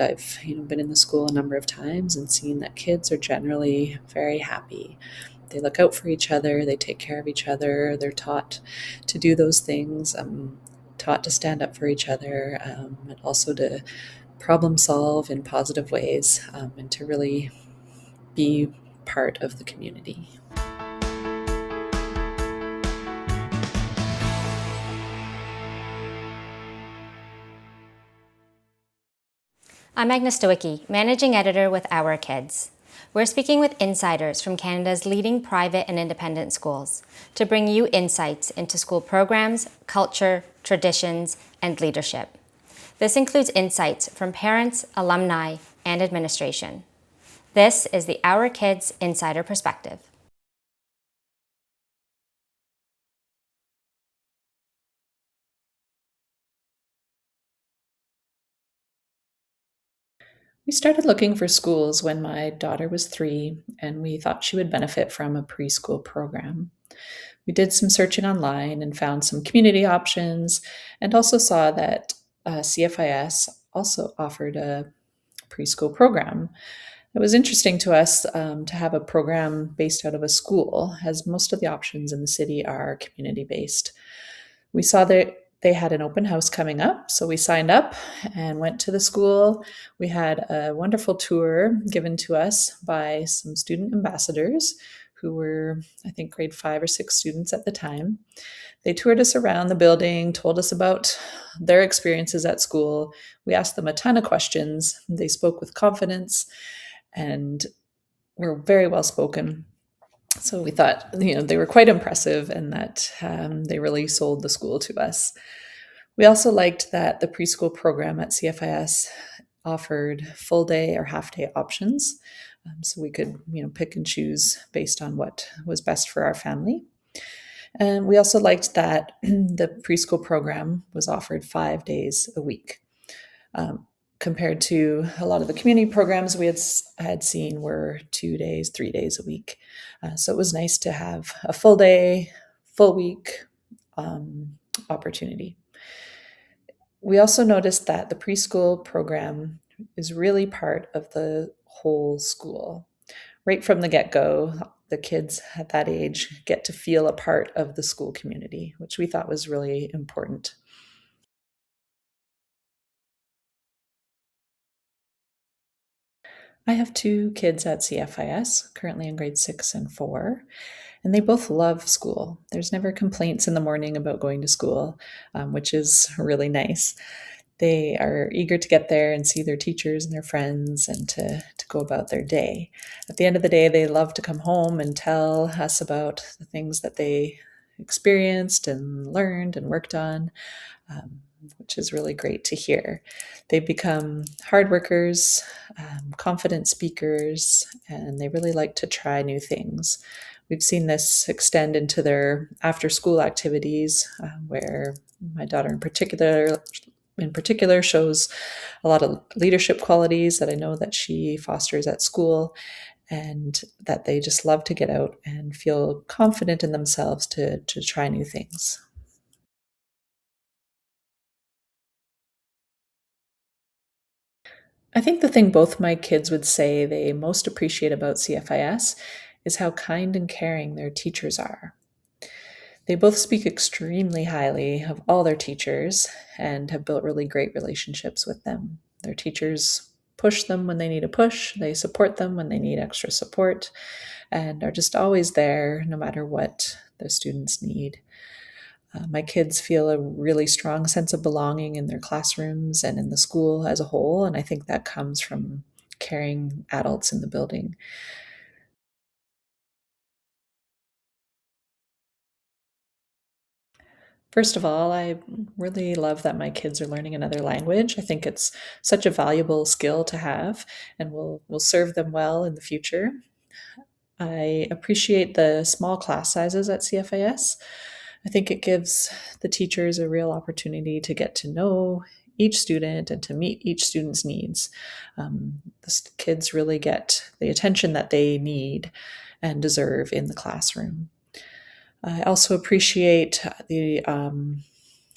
that. I've been in the school a number of times and seen that kids are generally very happy. They look out for each other, they take care of each other, they're taught to do those things, taught to stand up for each other, and also to problem solve in positive ways, and to really be part of the community. I'm Agnes Stowicki, Managing Editor with Our Kids. We're speaking with insiders from Canada's leading private and independent schools to bring you insights into school programs, culture, traditions, and leadership. This includes insights from parents, alumni, and administration. This is the Our Kids Insider Perspective. We started looking for schools when my daughter was 3, and we thought she would benefit from a preschool program. We did some searching online and found some community options, and also saw that CFIS also offered a preschool program. It was interesting to us to have a program based out of a school, as most of the options in the city are community-based. We saw that they had an open house coming up, so we signed up and went to the school. We had a wonderful tour given to us by some student ambassadors who were, I think, grade 5 or 6 students at the time. They toured us around the building, told us about their experiences at school. We asked them a ton of questions. They spoke with confidence and were very well spoken. So we thought, they were quite impressive and that they really sold the school to us. We also liked that the preschool program at CFIS offered full day or half day options. So we could, pick and choose based on what was best for our family. And we also liked that the preschool program was offered 5 days a week. Compared to a lot of the community programs we had seen were 2 days, 3 days a week. So it was nice to have a full day, full week opportunity. We also noticed that the preschool program is really part of the whole school. Right from the get-go, the kids at that age get to feel a part of the school community, which we thought was really important. I have 2 kids at CFIS, currently in grade 6 and 4, and they both love school. There's never complaints in the morning about going to school, which is really nice. They are eager to get there and see their teachers and their friends and to go about their day. At the end of the day, they love to come home and tell us about the things that they experienced and learned and worked on, which is really great to hear. They become hard workers, confident speakers, and they really like to try new things. We've seen this extend into their after-school activities, where my daughter in particular shows a lot of leadership qualities that I know that she fosters at school, and that they just love to get out and feel confident in themselves to try new things. I think the thing both my kids would say they most appreciate about CFIS is how kind and caring their teachers are. They both speak extremely highly of all their teachers and have built really great relationships with them. Their teachers push them when they need a push, they support them when they need extra support, and are just always there no matter what the students need. My kids feel a really strong sense of belonging in their classrooms and in the school as a whole, and I think that comes from caring adults in the building. First of all, I really love that my kids are learning another language. I think it's such a valuable skill to have and will serve them well in the future. I appreciate the small class sizes at CFIS. I think it gives the teachers a real opportunity to get to know each student and to meet each student's needs. The kids really get the attention that they need and deserve in the classroom. I also appreciate the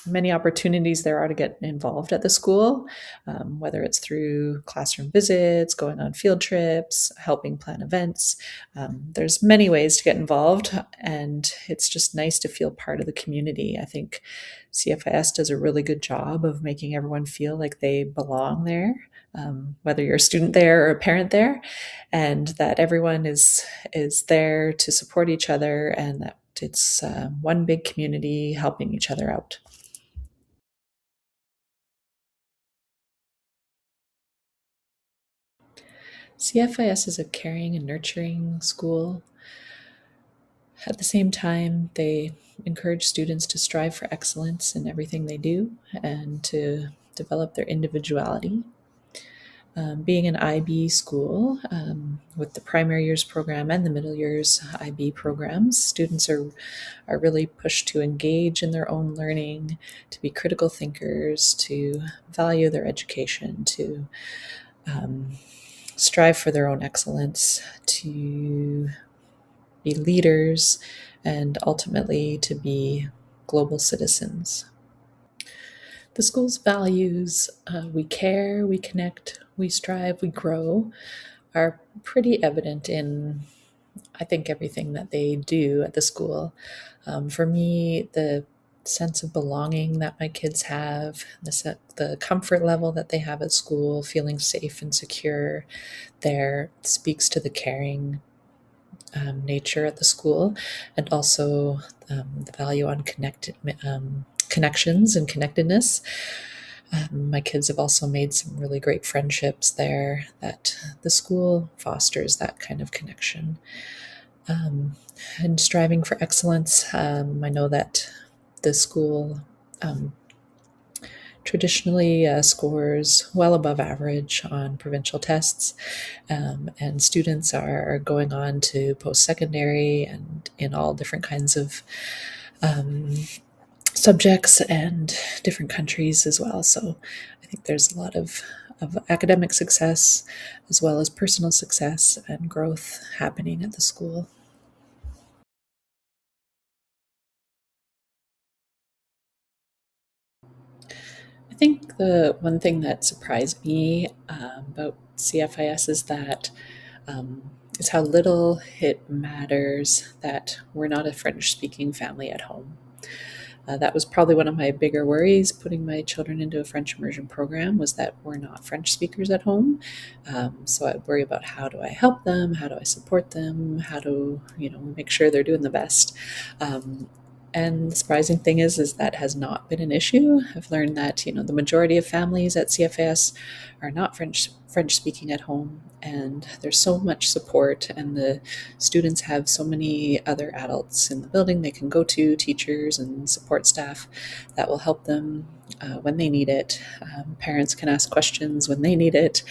many opportunities there are to get involved at the school, whether it's through classroom visits, going on field trips, helping plan events. There's many ways to get involved, and it's just nice to feel part of the community. I think CFIS does a really good job of making everyone feel like they belong there, whether you're a student there or a parent there, and that everyone is there to support each other, and that it's one big community helping each other out. CFIS is a caring and nurturing school. At the same time, they encourage students to strive for excellence in everything they do and to develop their individuality. Being an IB school with the primary years program and the middle years IB programs, students are really pushed to engage in their own learning, to be critical thinkers, to value their education, to strive for their own excellence, to be leaders, and ultimately to be global citizens. The school's values, we care, we connect, we strive, we grow, are pretty evident in, I think, everything that they do at the school. For me, the sense of belonging that my kids have, the comfort level that they have at school, feeling safe and secure there, speaks to the caring nature at the school, and also the value on connections and connectedness. My kids have also made some really great friendships there, that the school fosters that kind of connection. And striving for excellence, I know that the school traditionally scores well above average on provincial tests, and students are going on to post-secondary and in all different kinds of subjects and different countries as well. So I think there's a lot of academic success as well as personal success and growth happening at the school. I think the one thing that surprised me about CFIS is that is how little it matters that we're not a French-speaking family at home. That was probably one of my bigger worries putting my children into a French immersion program, was that we're not French speakers at home. So I worry about, how do I help them? How do I support them? How do make sure they're doing the best? And the surprising thing is that has not been an issue. I've learned that the majority of families at CFIS are not French speaking at home, and there's so much support, and the students have so many other adults in the building they can go to, teachers and support staff, that will help them when they need it. Parents can ask questions when they need it,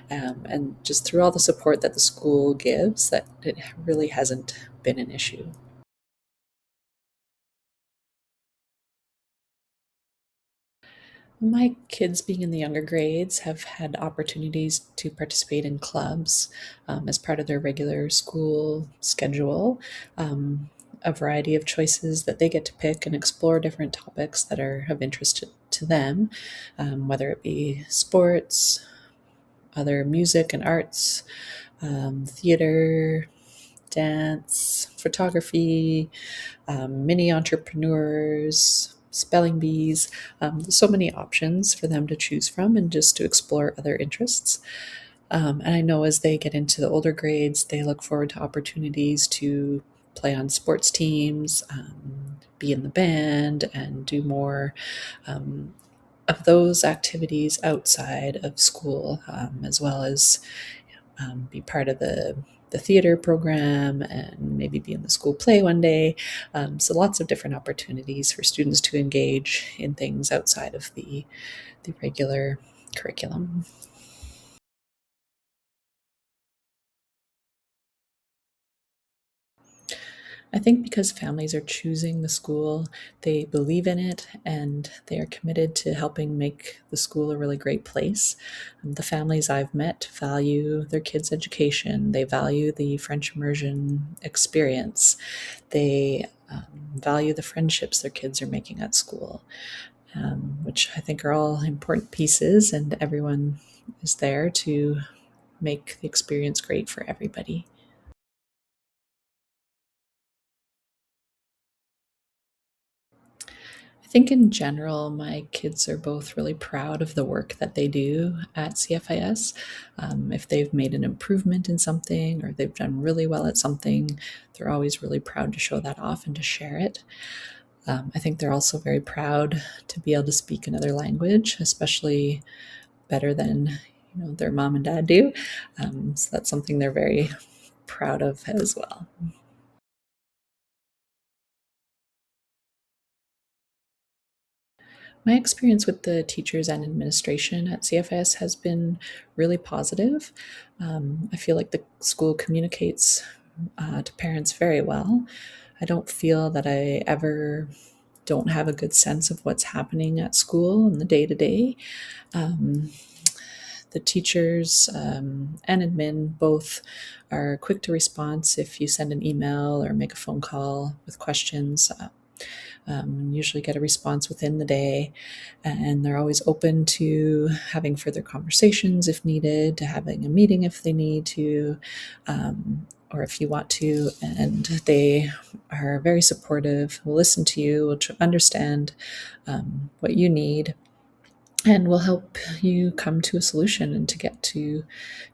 and just through all the support that the school gives, that it really hasn't been an issue. My kids, being in the younger grades, have had opportunities to participate in clubs as part of their regular school schedule. A variety of choices that they get to pick and explore different topics that are of interest to them, whether it be sports, other music and arts, theater, dance, photography, mini entrepreneurs, spelling bees. There's so many options for them to choose from, and just to explore other interests. And I know as they get into the older grades, they look forward to opportunities to play on sports teams, be in the band, and do more of those activities outside of school, as well as be part of the theater program and maybe be in the school play one day. So lots of different opportunities for students to engage in things outside of the regular curriculum. I think because families are choosing the school, they believe in it, and they are committed to helping make the school a really great place. The families I've met value their kids' education. They value the French immersion experience. They value the friendships their kids are making at school. which I think are all important pieces, and everyone is there to make the experience great for everybody. I think in general, my kids are both really proud of the work that they do at CFIS. If they've made an improvement in something or they've done really well at something, they're always really proud to show that off and to share it. I think they're also very proud to be able to speak another language, especially better than their mom and dad do. So that's something they're very proud of as well. My experience with the teachers and administration at CFIS has been really positive. I feel like the school communicates to parents very well. I don't feel that I ever don't have a good sense of what's happening at school in the day to day. The teachers and admin both are quick to response if you send an email or make a phone call with questions. Usually get a response within the day, and they're always open to having further conversations if needed, to having a meeting if they need to, or if you want to. And they are very supportive, will listen to you, will understand what you need, and will help you come to a solution and to get to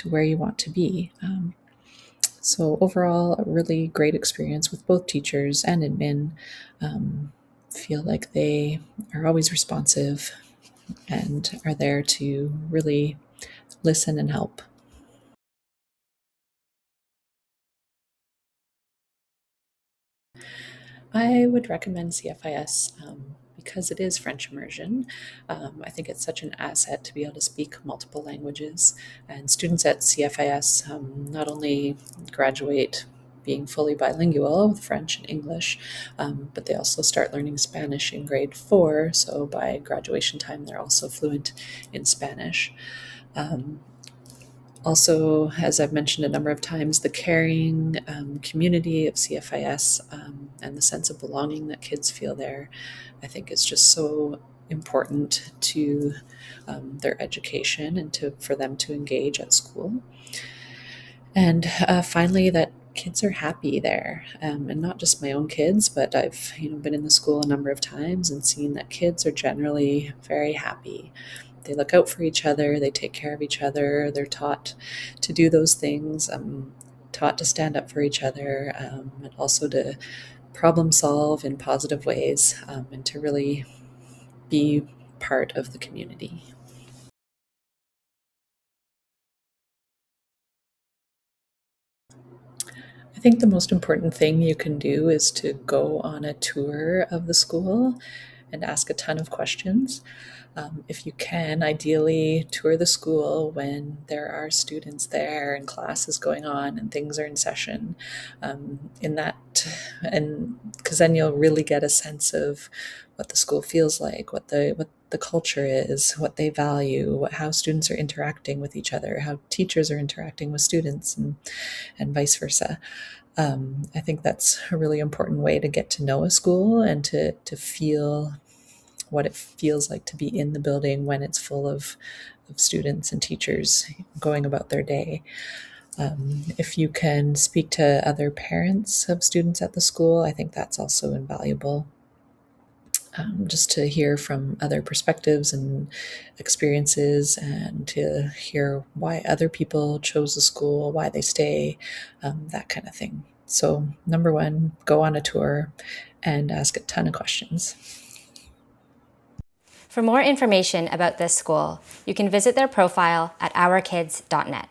where you want to be. So overall, a really great experience with both teachers and admin. Feel like they are always responsive and are there to really listen and help. I would recommend CFIS because it is French immersion. I think it's such an asset to be able to speak multiple languages. And students at CFIS not only graduate being fully bilingual with French and English, but they also start learning Spanish in grade 4. So by graduation time, they're also fluent in Spanish. Also, as I've mentioned a number of times, the caring community of CFIS and the sense of belonging that kids feel there, I think is just so important to their education and for them to engage at school. And finally, that kids are happy there, and not just my own kids, but I've been in the school a number of times and seen that kids are generally very happy. They look out for each other, they take care of each other, they're taught to do those things, taught to stand up for each other, and also to problem solve in positive ways, and to really be part of the community. I think the most important thing you can do is to go on a tour of the school and ask a ton of questions. If you can, ideally tour the school when there are students there and classes going on and things are in session. And because then you'll really get a sense of what the school feels like, what the culture is, what they value, how students are interacting with each other, how teachers are interacting with students, and vice versa. I think that's a really important way to get to know a school and to feel what it feels like to be in the building when it's full of students and teachers going about their day. If you can speak to other parents of students at the school, I think that's also invaluable. Just to hear from other perspectives and experiences, and to hear why other people chose the school, why they stay, that kind of thing. So, number one, go on a tour and ask a ton of questions. For more information about this school, you can visit their profile at ourkids.net.